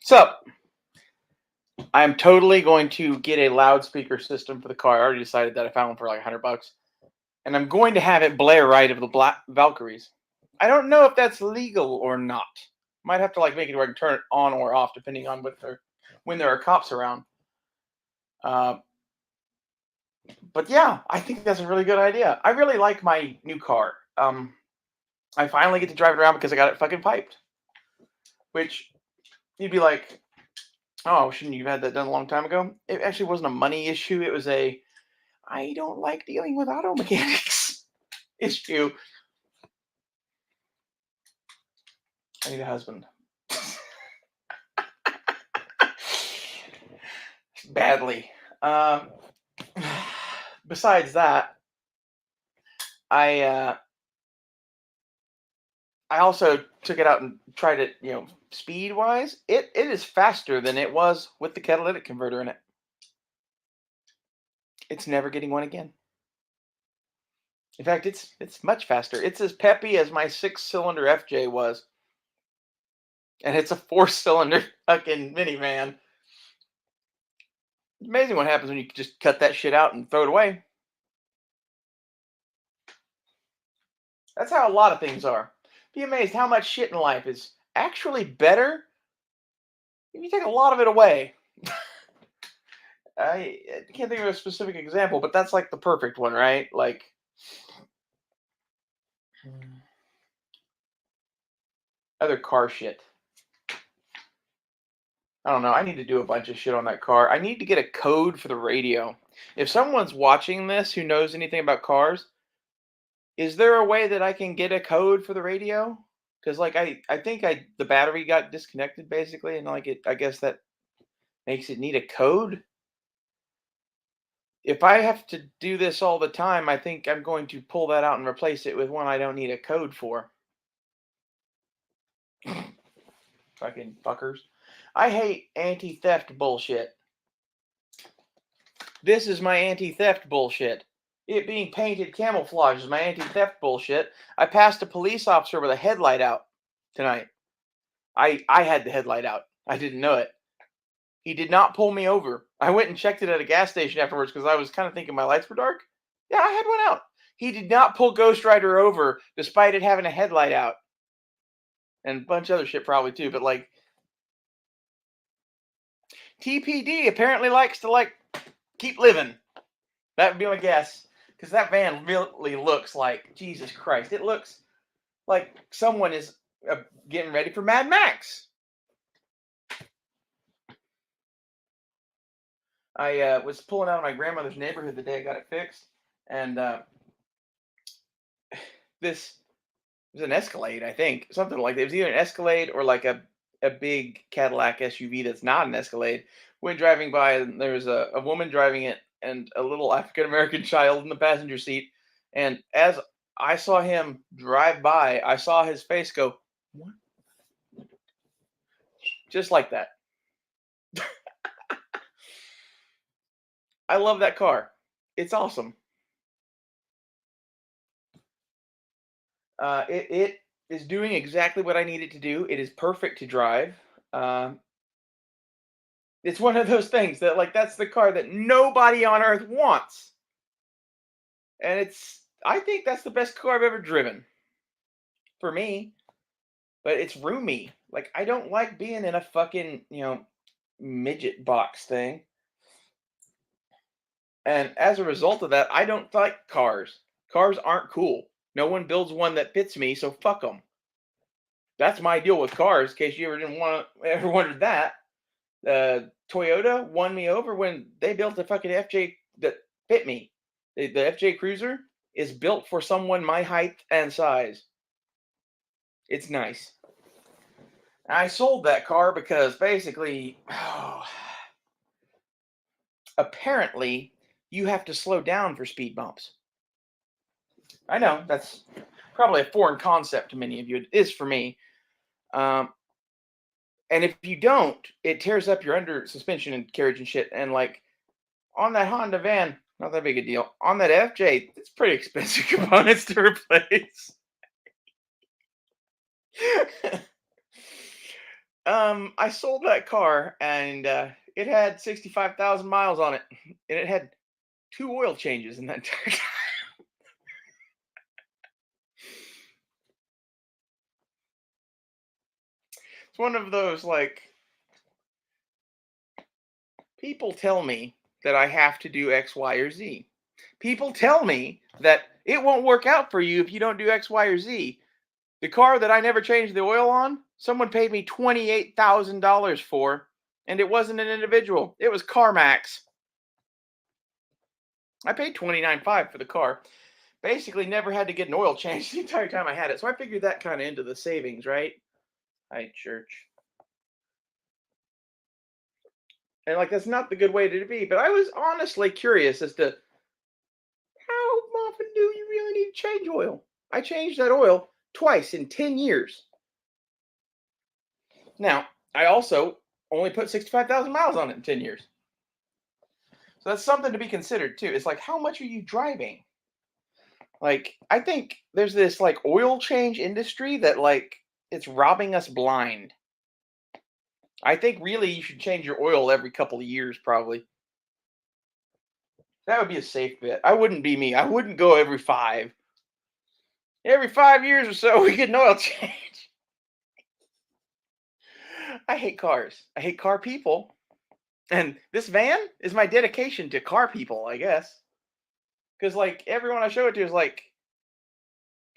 So, I'm totally going to get a loudspeaker system for the car. I already decided that. I found one for like $100, and I'm going to have it blare right of the Black Valkyries. I don't know if that's legal or not. Might have to like make it where I can turn it on or off depending on when there are cops around. Uh, but yeah, I think that's a really good idea. I really like my new car. I finally get to drive it around because I got it fucking piped. Which you'd be like, oh, shouldn't you have had that done a long time ago? It actually wasn't a money issue. It was a I don't like dealing with auto mechanics issue. I need a husband. Badly. Um, Besides that, I uh, I also took it out and tried it. Speed wise, it is faster than it was with the catalytic converter in it. It's never getting one again. In fact, it's much faster. It's as peppy as my 6-cylinder FJ was, and it's a 4-cylinder fucking minivan. It's amazing what happens when you just cut that shit out and throw it away. That's how a lot of things are. Be amazed how much shit in life is actually better if you take a lot of it away. I can't think of a specific example, but that's like the perfect one, right? Like, other car shit. I don't know. I need to do a bunch of shit on that car. I need to get a code for the radio. If someone's watching this who knows anything about cars, is there a way that I can get a code for the radio? Because like I think the battery got disconnected basically, and like I guess that makes it need a code. If I have to do this all the time, I think I'm going to pull that out and replace it with one I don't need a code for. Fucking fuckers. I hate anti-theft bullshit. This is my anti-theft bullshit. It being painted camouflage is my anti-theft bullshit. I passed a police officer with a headlight out tonight. I had the headlight out. I didn't know it. He did not pull me over. I went and checked it at a gas station afterwards because I was kind of thinking my lights were dark. Yeah, I had one out. He did not pull Ghost Rider over despite it having a headlight out. And a bunch of other shit probably too, but like TPD apparently likes to like keep living. That would be my guess. Because that van really looks like, Jesus Christ, it looks like someone is getting ready for Mad Max. I was pulling out of my grandmother's neighborhood the day I got it fixed, and this was an Escalade, I think, something like that. It was either an Escalade or like a big Cadillac SUV that's not an Escalade. Went driving by, and there was a woman driving it and a little African American child in the passenger seat. And as I saw him drive by, I saw his face go, what? Just like that. I love that car. It's awesome. It is doing exactly what I need it to do. It is perfect to drive. Um, it's one of those things that like that's the car that nobody on earth wants, and I think that's the best car I've ever driven for me. But it's roomy. Like I don't like being in a fucking midget box thing. And as a result of that, I don't like cars. Cars aren't cool. No one builds one that fits me, so fuck them. That's my deal with cars. In case you ever wondered that, Toyota won me over when they built a fucking FJ that fit me. The FJ Cruiser is built for someone my height and size. It's nice. I sold that car because basically, apparently, you have to slow down for speed bumps. I know that's probably a foreign concept to many of you. It is for me. And if you don't, it tears up your under suspension and carriage and shit. And like on that Honda van, not that big a deal. On that FJ, it's pretty expensive components to replace. I sold that car and it had 65,000 miles on it, and it had 2 oil changes in that entire time. It's one of those like people tell me that I have to do X, Y, or Z. People tell me that it won't work out for you if you don't do X, Y, or Z. The car that I never changed the oil on, someone paid me $28,000 for, and it wasn't an individual. It was CarMax. I paid $29,500 for the car. Basically, never had to get an oil change the entire time I had it. So I figured that kind of into the savings, right? Hi, church. And like that's not the good way to be, but I was honestly curious as to how often do you really need to change oil? I changed that oil twice in 10 years. Now, I also only put 65,000 miles on it in 10 years. So that's something to be considered too. It's like, how much are you driving? Like, I think there's this like oil change industry that like it's robbing us blind. I think really you should change your oil every couple of years, probably. That would be a safe bet. I wouldn't be me. I wouldn't go every 5. Every 5 years or so, we get an oil change. I hate cars. I hate car people. And this van is my dedication to car people, I guess. Because, like, everyone I show it to is like,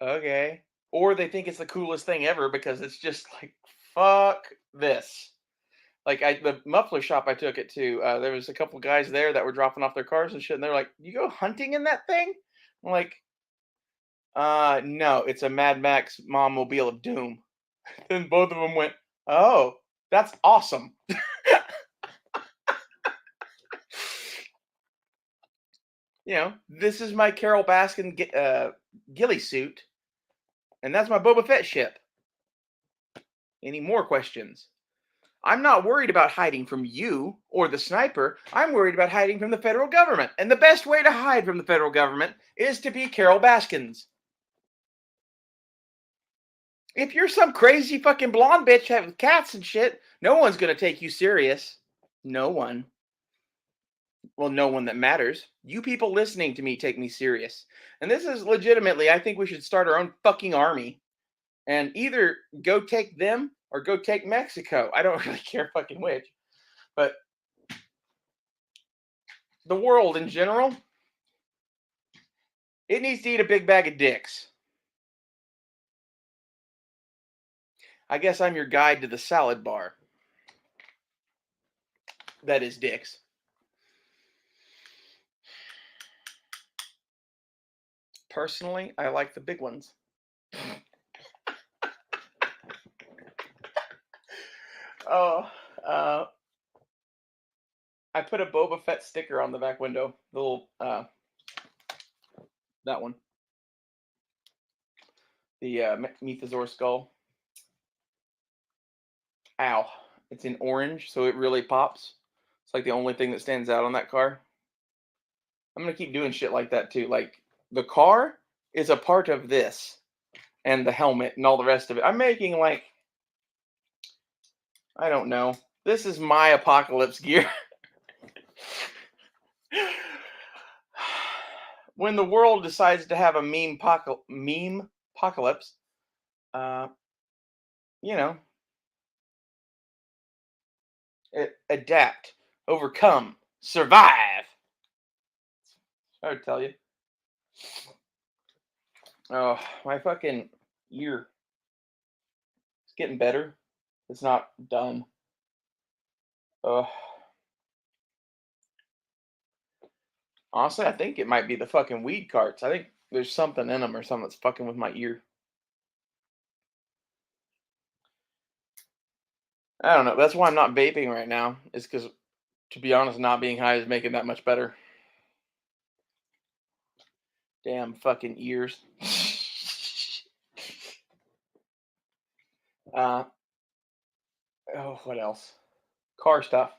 okay. Or they think it's the coolest thing ever because it's just like, fuck this. Like the muffler shop I took it to, there was a couple guys there that were dropping off their cars and shit, and they're like, "You go hunting in that thing?" I'm like, no, it's a Mad Max Mobile of Doom." Then both of them went, "Oh, that's awesome." This is my Carol Baskin ghillie suit, and that's my Boba Fett ship. Any more questions? I'm not worried about hiding from you or the sniper. I'm worried about hiding from the federal government. And the best way to hide from the federal government is to be Carol Baskins. If you're some crazy fucking blonde bitch with cats and shit, no one's going to take you serious. No one. Well, no one that matters. You people listening to me take me serious. And this is legitimately, I think we should start our own fucking army. And either go take them or go take Mexico. I don't really care fucking which. But the world in general, it needs to eat a big bag of dicks. I guess I'm your guide to the salad bar. That is dicks. Personally, I like the big ones. Oh, I put a Boba Fett sticker on the back window. The little, that one. The Mythosaur skull. Ow. It's in orange, so it really pops. It's like the only thing that stands out on that car. I'm going to keep doing shit like that too. Like, the car is a part of this. And the helmet and all the rest of it. I'm making like, I don't know. This is my apocalypse gear. When the world decides to have a meme apocalypse, adapt, overcome, survive. I would tell you. Oh, my fucking ear. It's getting better. It's not done. Honestly, I think it might be the fucking weed carts. I think there's something in them or something that's fucking with my ear. I don't know. That's why I'm not vaping right now. Is because, to be honest, not being high is making that much better. Damn fucking ears. What else? Car stuff.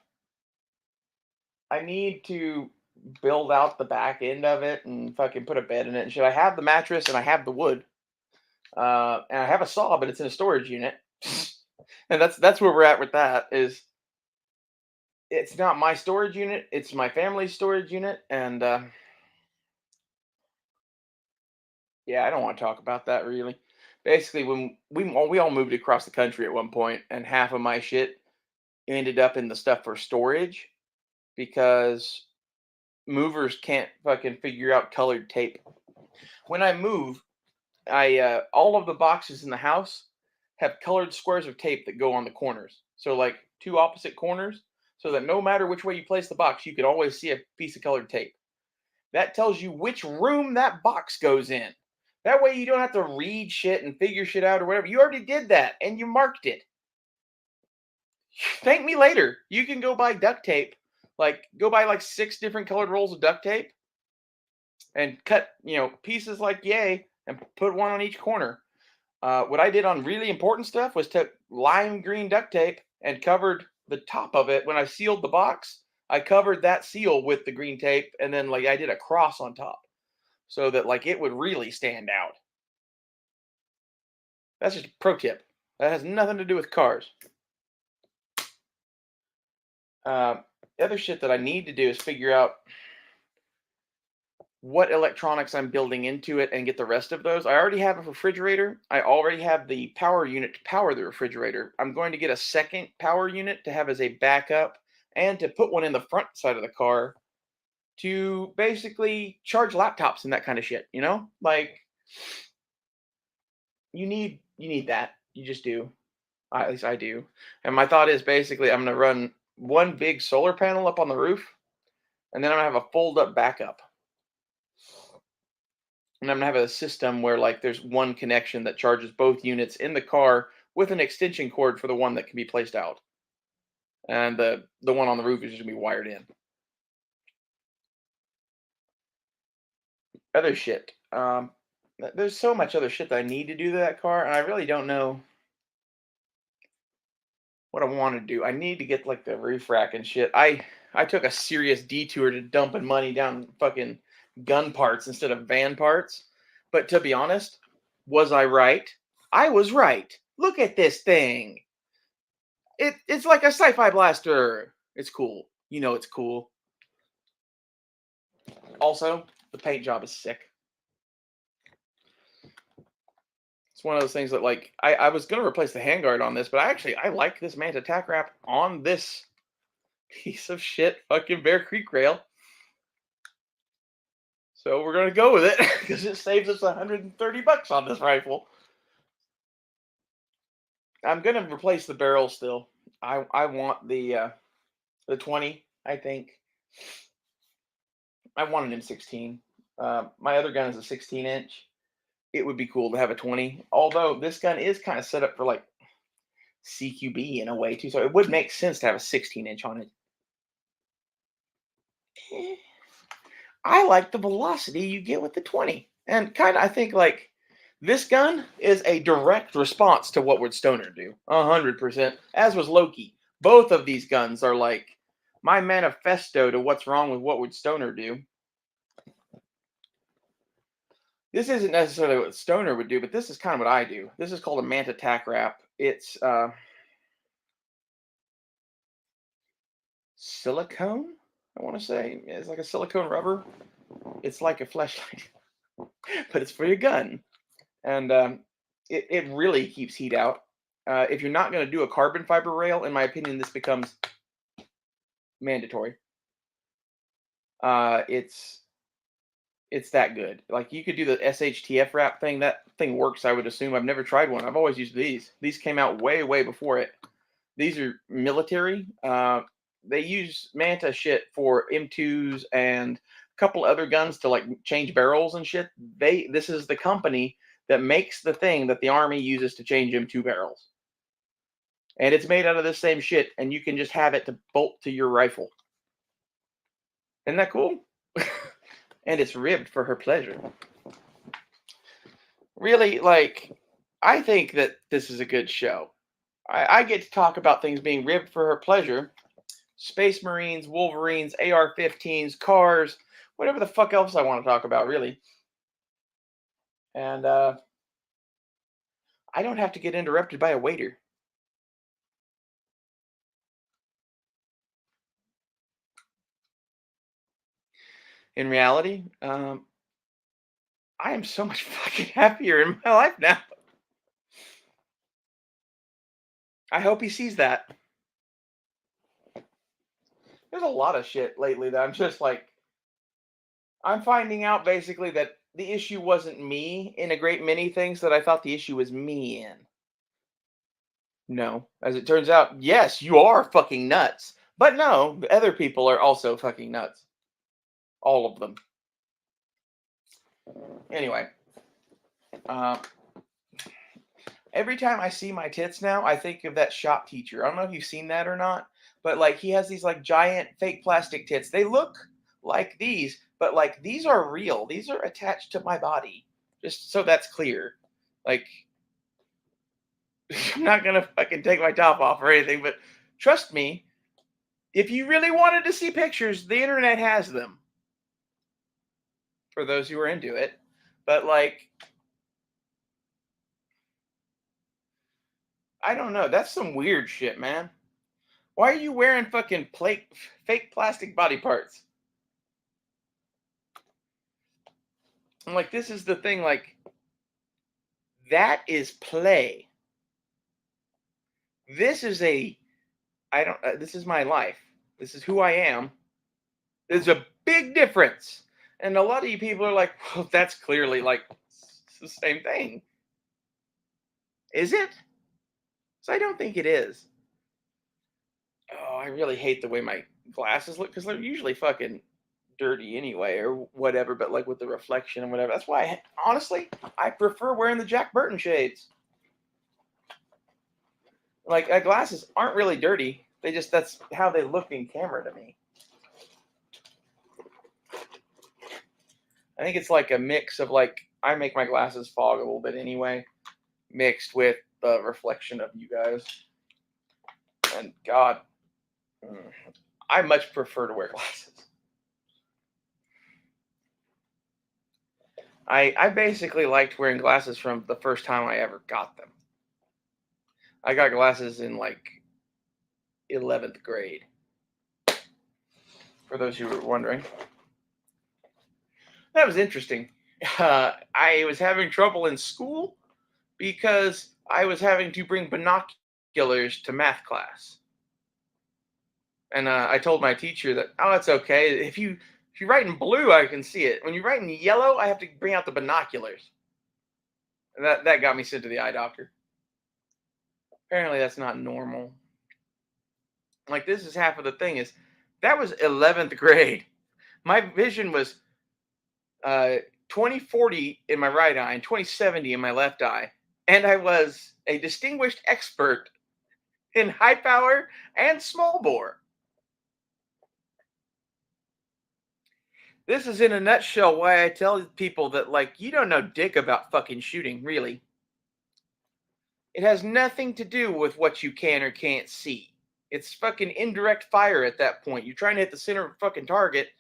I need to build out the back end of it and fucking put a bed in it and shit. I have the mattress and I have the wood. And I have a saw, but it's in a storage unit. And that's where we're at with that. Is it's not my storage unit; it's my family's storage unit, and yeah, I don't want to talk about that really. Basically, when we all moved across the country at one point, and half of my shit ended up in the stuff for storage because movers can't fucking figure out colored tape. When I move, I all of the boxes in the house have colored squares of tape that go on the corners. So like two opposite corners, so that no matter which way you place the box, you can always see a piece of colored tape. That tells you which room that box goes in. That way you don't have to read shit and figure shit out or whatever. You already did that and you marked it. Thank me later. You can go buy duct tape. Like go buy like 6 different colored rolls of duct tape and cut, pieces like yay and put one on each corner. What I did on really important stuff was took lime green duct tape and covered the top of it. When I sealed the box, I covered that seal with the green tape, and then like I did a cross on top so that like it would really stand out. That's just a pro tip. That has nothing to do with cars. Uh, the other shit that I need to do is figure out what electronics I'm building into it and get the rest of those. I already have a refrigerator. I already have the power unit to power the refrigerator. I'm going to get a second power unit to have as a backup and to put one in the front side of the car to basically charge laptops and that kind of shit, Like you need that. You just do. At least I do. And my thought is basically I'm going to run one big solar panel up on the roof and then I'm going to have a fold up backup. And I'm gonna have a system where like there's one connection that charges both units in the car with an extension cord for the one that can be placed out, and the one on the roof is just gonna be wired in. Other shit. There's so much other shit that I need to do to that car, and I really don't know what I want to do. I need to get like the roof rack and shit. I took a serious detour to dumping money down fucking gun parts instead of van parts. But to be honest, was I right? I was right. Look at this thing. It's like a sci-fi blaster. It's cool. It's cool. Also, the paint job is sick. It's one of those things that like I was gonna replace the handguard on this, but I like this Manta tack wrap on this piece of shit fucking Bear Creek rail. So we're gonna go with it because it saves us $130 on this rifle. I'm gonna replace the barrel still. I want the 20. I think I want an M16. My other gun is a 16-inch. It would be cool to have a 20. Although this gun is kind of set up for like CQB in a way too, so it would make sense to have a 16-inch on it. Eh, I like the velocity you get with the 20, and kind of I think like this gun is a direct response to what would Stoner do, 100%. As was Loki. Both of these guns are like my manifesto to what's wrong with what would Stoner do. This isn't necessarily what Stoner would do, but this is kind of what I do. This is called a Manta tack wrap. It's silicone, I want to say. It's like a silicone rubber. It's like a flashlight, but it's for your gun. And it really keeps heat out. If you're not going to do a carbon fiber rail, in my opinion, this becomes mandatory. It's that good. Like you could do the SHTF wrap thing. That thing works, I would assume. I've never tried one. I've always used these. These came out way, way before it. These are military. They use Manta shit for M2s and a couple other guns to like change barrels and shit. This is the company that makes the thing that the army uses to change M2 barrels. And it's made out of this same shit, and you can just have it to bolt to your rifle. Isn't that cool? And it's ribbed for her pleasure. Really, like, I think that this is a good show. I get to talk about things being ribbed for her pleasure. Space Marines, Wolverines, AR-15s, cars, whatever the fuck else I want to talk about, really. And I don't have to get interrupted by a waiter. In reality, I am so much fucking happier in my life now. I hope he sees that. There's a lot of shit lately that I'm just like, I'm finding out basically that the issue wasn't me in a great many things that I thought the issue was me in. No, as it turns out, yes, you are fucking nuts. But no, other people are also fucking nuts. All of them. Anyway, uh, every time I see my tits now, I think of that shop teacher. I don't know if you've seen that or not, but like he has these like giant fake plastic tits. They look like these, but like these are real. These are attached to my body. Just so that's clear. Like I'm not gonna fucking take my top off or anything, but trust me, if you really wanted to see pictures, the internet has them. For those who are into it. But like I don't know. That's some weird shit, man. Why are you wearing fucking fake plastic body parts? I'm like, this is the thing. Like, that is play. This is a. I don't. This is my life. This is who I am. There's a big difference. And a lot of you people are like, well, that's clearly like it's the same thing. Is it? So I don't think it is. Oh, I really hate the way my glasses look because they're usually fucking dirty anyway or whatever, but like with the reflection and whatever. That's why, honestly, I prefer wearing the Jack Burton shades. Like, glasses aren't really dirty. That's how they look in camera to me. I think it's like a mix of like, I make my glasses fog a little bit anyway, mixed with the reflection of you guys. And God, I much prefer to wear glasses. I basically liked wearing glasses from the first time I ever got them. I got glasses in like 11th grade, for those who were wondering. That was interesting. I was having trouble in school because I was having to bring binoculars to math class. And I told my teacher that, oh, it's okay. If you write in blue, I can see it. When you write in yellow, I have to bring out the binoculars. And that got me sent to the eye doctor. Apparently, that's not normal. Like, this is half of the thing is that was 11th grade. My vision was 20/40 in my right eye and 20/70 in my left eye. And I was a distinguished expert in high power and small bore. This is in a nutshell why I tell people that, like, you don't know dick about fucking shooting, really. It has nothing to do with what you can or can't see. It's fucking indirect fire at that point. You're trying to hit the center of a fucking target.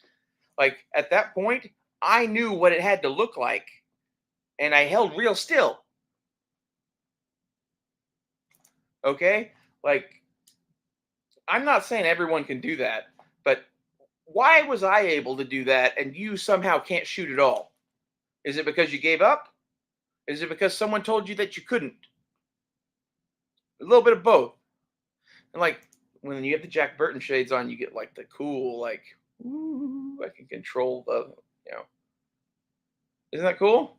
Like, at that point, I knew what it had to look like. And I held real still. Okay? Like, I'm not saying everyone can do that, but why was I able to do that and you somehow can't shoot at all? Is it because you gave up? Is it because someone told you that you couldn't? A little bit of both. And like when you have the Jack Burton shades on, you get like the cool, like, ooh, I can control the, you know. Isn't that cool?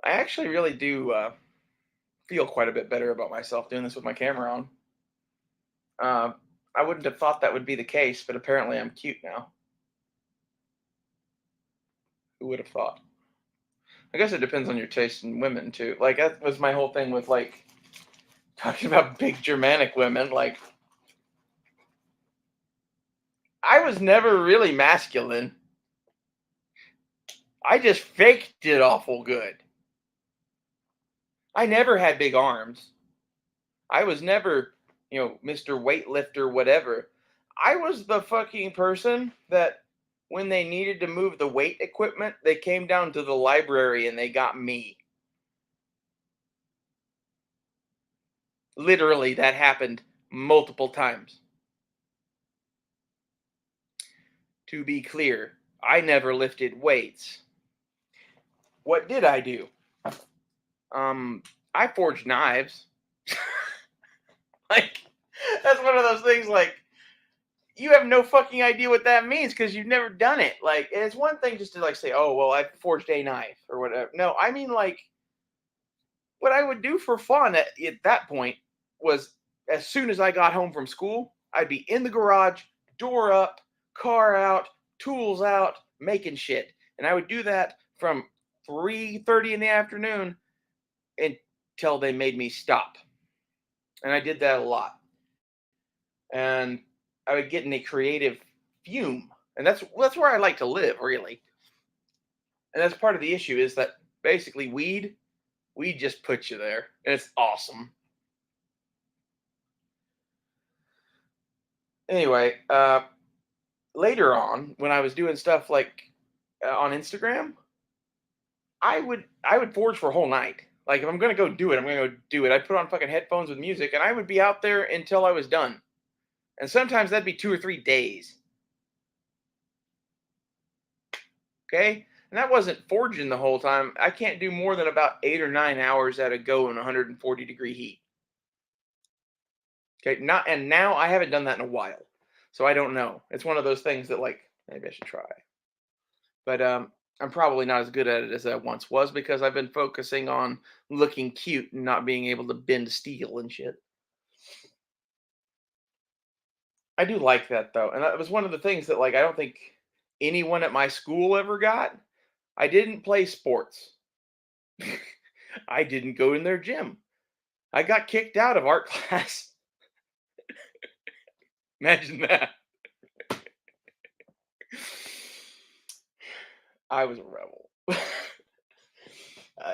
I actually really do feel quite a bit better about myself doing this with my camera on. I wouldn't have thought that would be the case, but apparently I'm cute now. Who would have thought? I guess it depends on your taste in women too. Like that was my whole thing with like talking about big Germanic women. Like I was never really masculine. I just faked it awful good. I never had big arms. I was never, Mr. Weightlifter, whatever. I was the fucking person that when they needed to move the weight equipment, they came down to the library and they got me. Literally, that happened multiple times. To be clear, I never lifted weights. What did I do? I forged knives. Like, that's one of those things, like, you have no fucking idea what that means because you've never done it. Like, it's one thing just to, like, say, oh, well, I forged a knife or whatever. No, I mean, like, what I would do for fun at that point was, as soon as I got home from school, I'd be in the garage, door up, car out, tools out, making shit. And I would do that from 3:30 in the afternoon until they made me stop. And I did that a lot. And I would get in a creative fume. And that's where I like to live, really. And that's part of the issue is that basically weed just puts you there. And it's awesome. Anyway, later on, when I was doing stuff like on Instagram, I would forge for a whole night. Like, if I'm gonna go do it, I'm gonna go do it. I'd put on fucking headphones with music, and I would be out there until I was done. And sometimes that'd be 2 or 3 days. Okay, and that wasn't forging the whole time. I can't do more than about 8 or 9 hours at a go in 140-degree heat. Okay, now I haven't done that in a while, so I don't know. It's one of those things that, like, maybe I should try. But I'm probably not as good at it as I once was because I've been focusing on looking cute and not being able to bend steel and shit. I do like that though, and that was one of the things that, like, I don't think anyone at my school ever got. I didn't play sports. I didn't go in their gym. I got kicked out of art class. Imagine that. I was a rebel.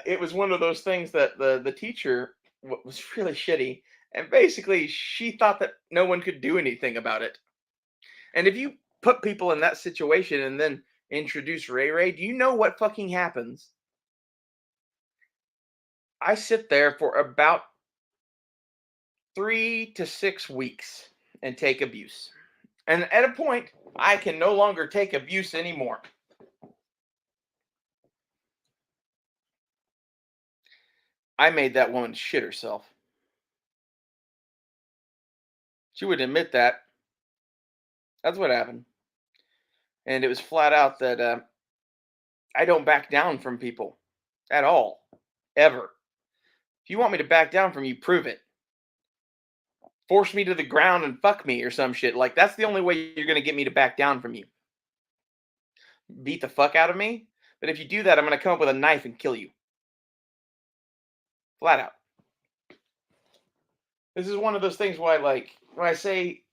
It was one of those things that the teacher was really shitty, and basically she thought that no one could do anything about it. And if you put people in that situation and then introduce Ray Ray, do you know what fucking happens? I sit there for about 3 to 6 weeks and take abuse. And at a point, I can no longer take abuse anymore. I made that woman shit herself. She wouldn't admit that. That's what happened. And it was flat out that I don't back down from people at all, ever. If you want me to back down from you, prove it. Force me to the ground and fuck me or some shit. Like, that's the only way you're going to get me to back down from you. Beat the fuck out of me. But if you do that, I'm going to come up with a knife and kill you. Flat out. This is one of those things why, like, when I say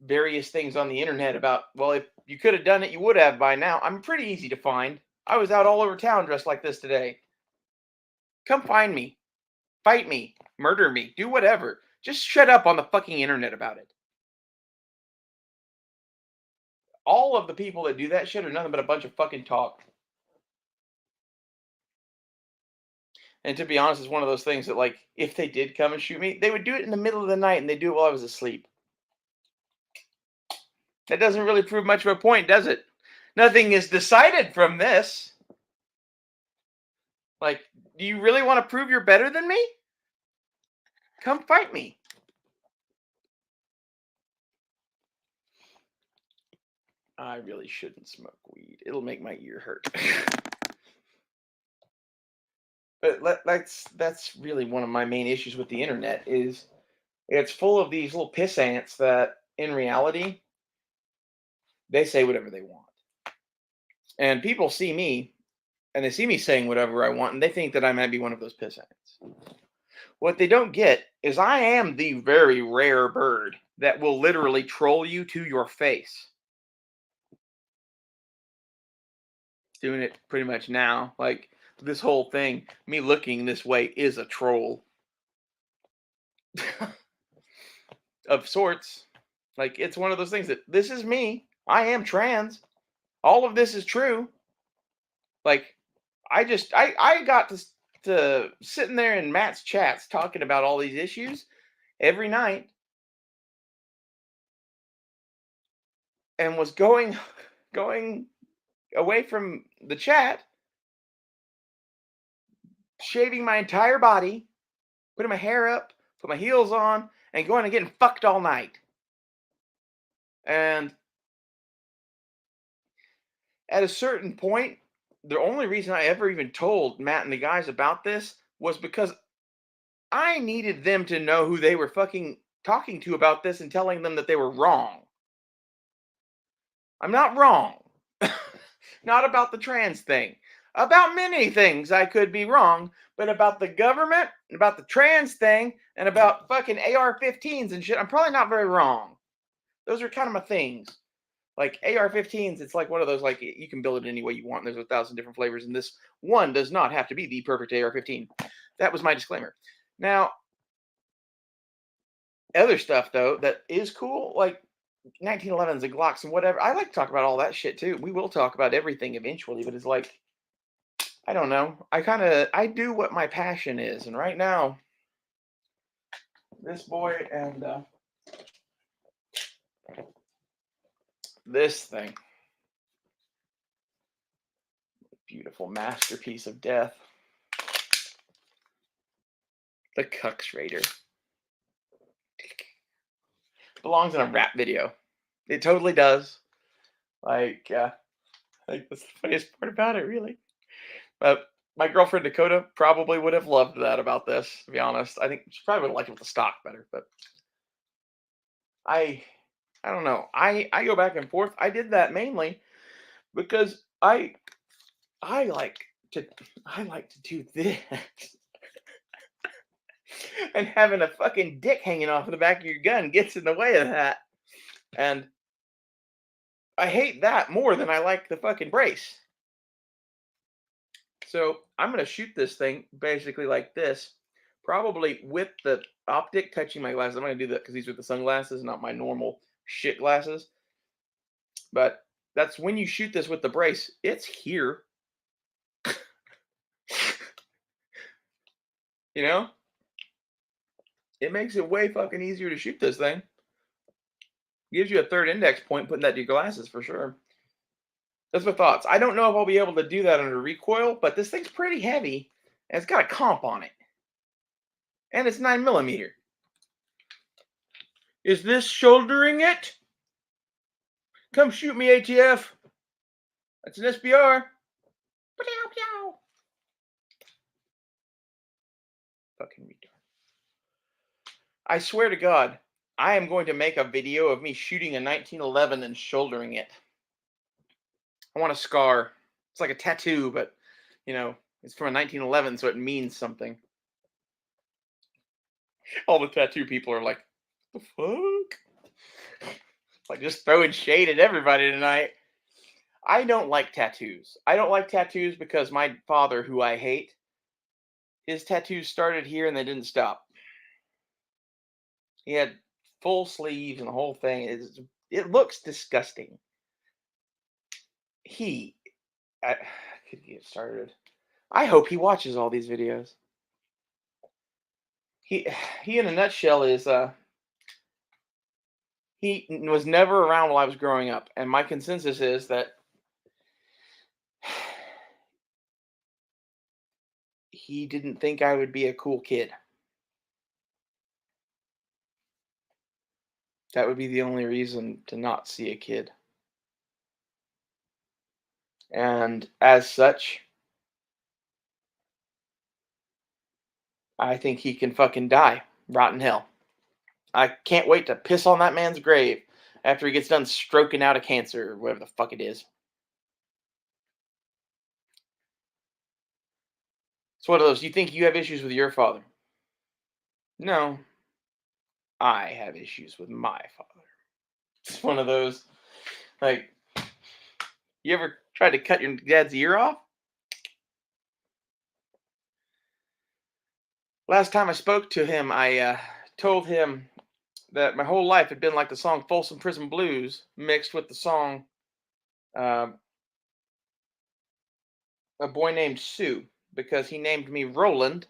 various things on the internet about, well, if you could have done it, you would have by now. I'm pretty easy to find. I was out all over town dressed like this today. Come find me. Fight me. Murder me. Do whatever. Just shut up on the fucking internet about it. All of the people that do that shit are nothing but a bunch of fucking talk. And to be honest, it's one of those things that, like, if they did come and shoot me, they would do it in the middle of the night and they do it while I was asleep. That doesn't really prove much of a point, does it? Nothing is decided from this. Like, do you really want to prove you're better than me? Come fight me. I really shouldn't smoke weed. It'll make my ear hurt. But that's really one of my main issues with the internet is it's full of these little piss ants that in reality they say whatever they want. And people see me and they see me saying whatever I want and they think that I might be one of those piss ants. What they don't get is I am the very rare bird that will literally troll you to your face. Doing it pretty much now. Like, this whole thing, me looking this way is a troll. Of sorts. Like, it's one of those things that this is me. I am trans. All of this is true. Like, I got to sitting there in Matt's chats talking about all these issues every night, and was going away from the chat, shaving my entire body, putting my hair up, put my heels on, and going and getting fucked all night. And at a certain point, the only reason I ever even told Matt and the guys about this was because I needed them to know who they were fucking talking to about this and telling them that they were wrong. I'm not wrong. Not about the trans thing. About many things I could be wrong, but about the government, about the trans thing, and about fucking AR-15s and shit, I'm probably not very wrong. Those are kind of my things. Like AR-15s, it's like one of those, like, you can build it any way you want. There's 1,000 different flavors, and this one does not have to be the perfect AR-15. That was my disclaimer. Now, other stuff, though, that is cool, like 1911s and Glocks and whatever. I like to talk about all that shit, too. We will talk about everything eventually, but it's like, I don't know. I do what my passion is. And right now, this boy and this thing. Beautiful masterpiece of death. The Cucks Raider. Belongs in a rap video. It totally does. Like that's the funniest part about it, really. But my girlfriend Dakota probably would have loved that about this, to be honest. I think she probably would have liked it with the stock better, but I don't know. I go back and forth. I did that mainly because I like to do this. And having a fucking dick hanging off the back of your gun gets in the way of that. And I hate that more than I like the fucking brace. So I'm going to shoot this thing basically like this, probably with the optic touching my glasses. I'm going to do that because these are the sunglasses, not my normal shit glasses. But that's when you shoot this with the brace, it's here. You know? It makes it way fucking easier to shoot this thing. Gives you a third index point putting that to your glasses for sure. That's my thoughts. I don't know if I'll be able to do that under recoil, but this thing's pretty heavy, and it's got a comp on it. And it's 9mm. Is this shouldering it? Come shoot me, ATF. That's an SBR. Fucking retard. I swear to God, I am going to make a video of me shooting a 1911 and shouldering it. I want a scar. It's like a tattoo, but, you know, it's from a 1911, so it means something. All the tattoo people are like, the fuck? Like just throwing shade at everybody tonight. I don't like tattoos. I don't like tattoos because my father, who I hate, his tattoos started here and they didn't stop. He had full sleeves and the whole thing. It looks disgusting. I could get started. I hope he watches all these videos. He in a nutshell is he was never around while I was growing up, and my consensus is that he didn't think I would be a cool kid. That would be the only reason to not see a kid. And as such, I think he can fucking die. Rot in hell. I can't wait to piss on that man's grave after he gets done stroking out of cancer or whatever the fuck it is. It's one of those, you think you have issues with your father? No. I have issues with my father. It's one of those, like, you ever tried to cut your dad's ear off? Last time I spoke to him, I told him that my whole life had been like the song Folsom Prison Blues mixed with the song A Boy Named Sue because he named me Roland,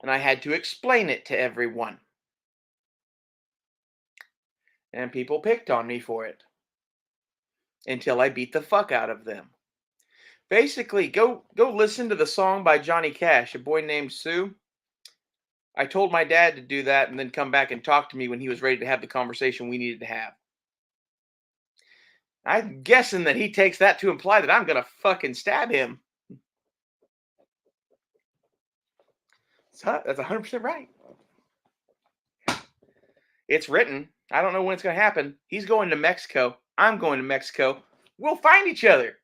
and I had to explain it to everyone. And people picked on me for it until I beat the fuck out of them. Basically, go listen to the song by Johnny Cash, A Boy Named Sue. I told my dad to do that and then come back and talk to me when he was ready to have the conversation we needed to have. I'm guessing that he takes that to imply that I'm going to fucking stab him. So that's 100% right. It's written. I don't know when it's going to happen. He's going to Mexico. I'm going to Mexico. We'll find each other.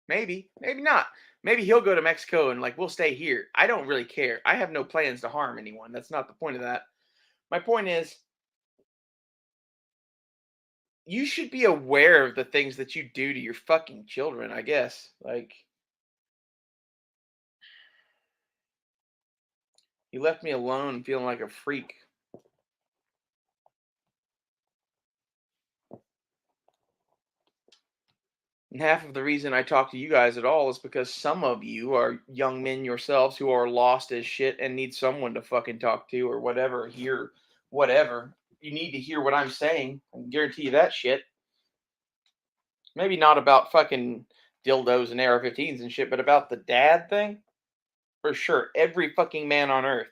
Maybe. Maybe not. Maybe he'll go to Mexico and we'll stay here. I don't really care. I have no plans to harm anyone. That's not the point of that. My point is, you should be aware of the things that you do to your fucking children, I guess. You left me alone feeling like a freak. And half of the reason I talk to you guys at all is because some of you are young men yourselves who are lost as shit and need someone to fucking talk to or whatever, hear whatever. You need to hear what I'm saying. I can guarantee you that shit. Maybe not about fucking dildos and AR-15s and shit, but about the dad thing? For sure. Every fucking man on earth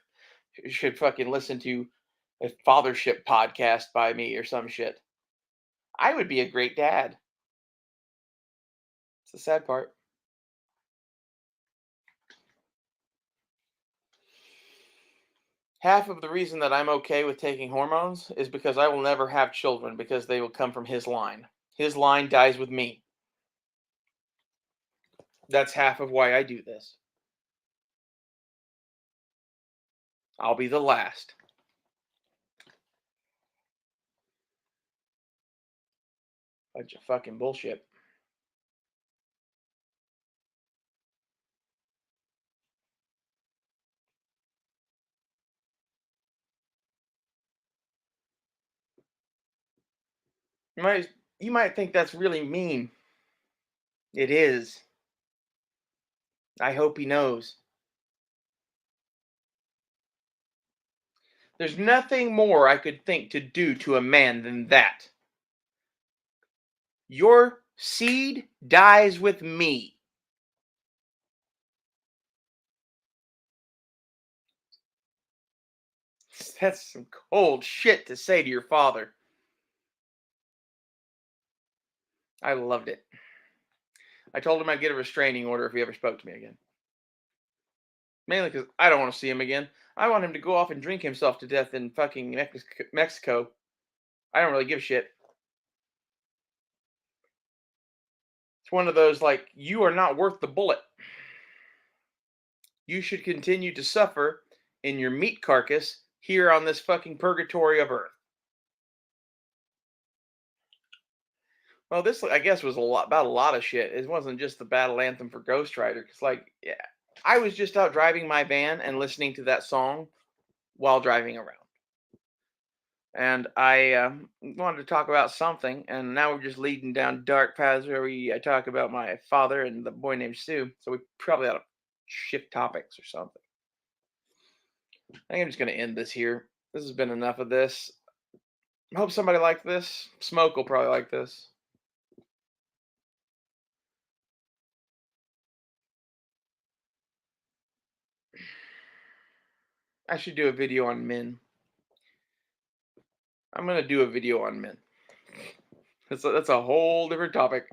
should fucking listen to a fathership podcast by me or some shit. I would be a great dad. It's the sad part. Half of the reason that I'm okay with taking hormones is because I will never have children because they will come from his line. His line dies with me. That's half of why I do this. I'll be the last. Bunch of fucking bullshit. You might think that's really mean. It is. I hope he knows. There's nothing more I could think to do to a man than that. Your seed dies with me. That's some cold shit to say to your father. I loved it. I told him I'd get a restraining order if he ever spoke to me again. Mainly because I don't want to see him again. I want him to go off and drink himself to death in fucking Mexico. I don't really give a shit. It's one of those you are not worth the bullet. You should continue to suffer in your meat carcass here on this fucking purgatory of earth. Well, this I guess was about a lot of shit. It wasn't just the battle anthem for Ghost Rider, because yeah, I was just out driving my van and listening to that song while driving around, and I wanted to talk about something, and now we're just leading down dark paths where I talk about my father and the boy named Sue. So we probably ought to shift topics or something. I think I'm just gonna end this here. This has been enough of this. I hope somebody liked this. Smoke will probably like this. I should do a video on men. I'm gonna do a video on men. That's a whole different topic.